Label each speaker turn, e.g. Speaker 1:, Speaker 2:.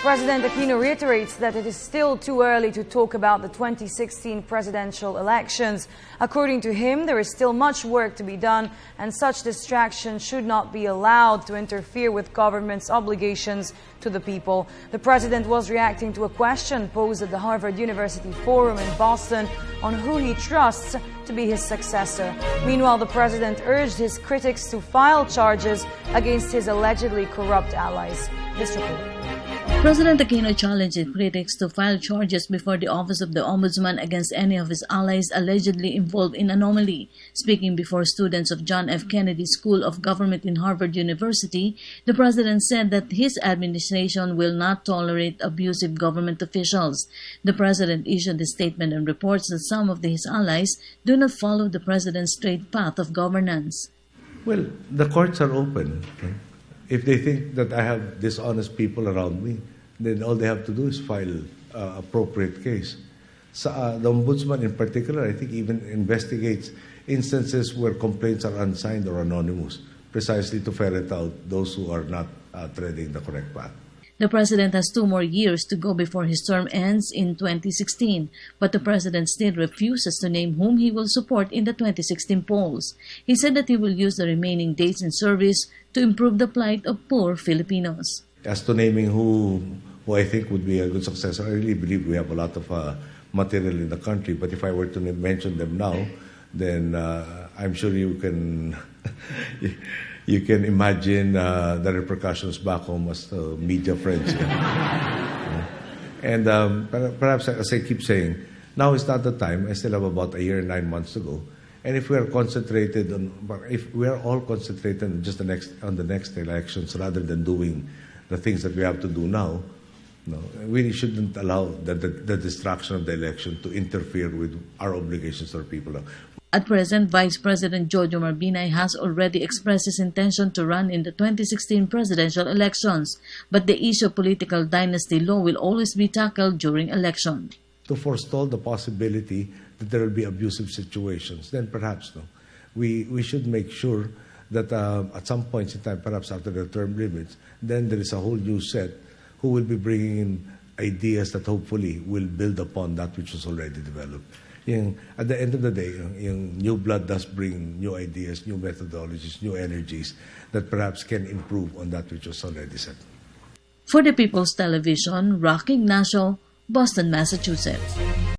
Speaker 1: President Aquino reiterates that it is still too early to talk about the 2016 presidential elections. According to him, there is still much work to be done, and such distraction should not be allowed to interfere with government's obligations to the people. The president was reacting to a question posed at the Harvard University Forum in Boston on who he trusts to be his successor. Meanwhile, the president urged his critics to file charges against his allegedly corrupt allies. This report.
Speaker 2: President Aquino challenged his critics to file charges before the Office of the Ombudsman against any of his allies allegedly involved in anomaly. Speaking before students of John F. Kennedy School of Government in Harvard University, the president said that his administration will not tolerate abusive government officials. The president issued a statement and reports that some of his allies do not follow the president's straight path of governance.
Speaker 3: Well, the courts are open. If they think that I have dishonest people around me, then all they have to do is file appropriate case. So, the Ombudsman in particular, I think, even investigates instances where complaints are unsigned or anonymous, precisely to ferret out those who are not treading the correct path.
Speaker 2: The president has 2 more years to go before his term ends in 2016, but the president still refuses to name whom he will support in the 2016 polls. He said that he will use the remaining days in service to improve the plight of poor Filipinos.
Speaker 3: As to naming who I think would be a good successor, I really believe we have a lot of material in the country, but if I were to mention them now, then I'm sure you can you can imagine the repercussions back home as media friends. And perhaps, as I keep saying, now is not the time. I still have about a year and 9 months to go. And if we are concentrated if we are all concentrated on just on the next elections rather than doing the things that we have to do now, we shouldn't allow the distraction of the election to interfere with our obligations to our people.
Speaker 2: At present, Vice President Jojo Marbinay has already expressed his intention to run in the 2016 presidential elections, but the issue of political dynasty law will always be tackled during election.
Speaker 3: To forestall the possibility that there will be abusive situations, then perhaps we should make sure that at some points in time, perhaps after the term limits, then there is a whole new set who will be bringing in ideas that hopefully will build upon that which was already developed. At the end of the day, new blood does bring new ideas, new methodologies, new energies that perhaps can improve on that which was already set.
Speaker 2: For the People's Television, Rock Ignacio, Boston, Massachusetts.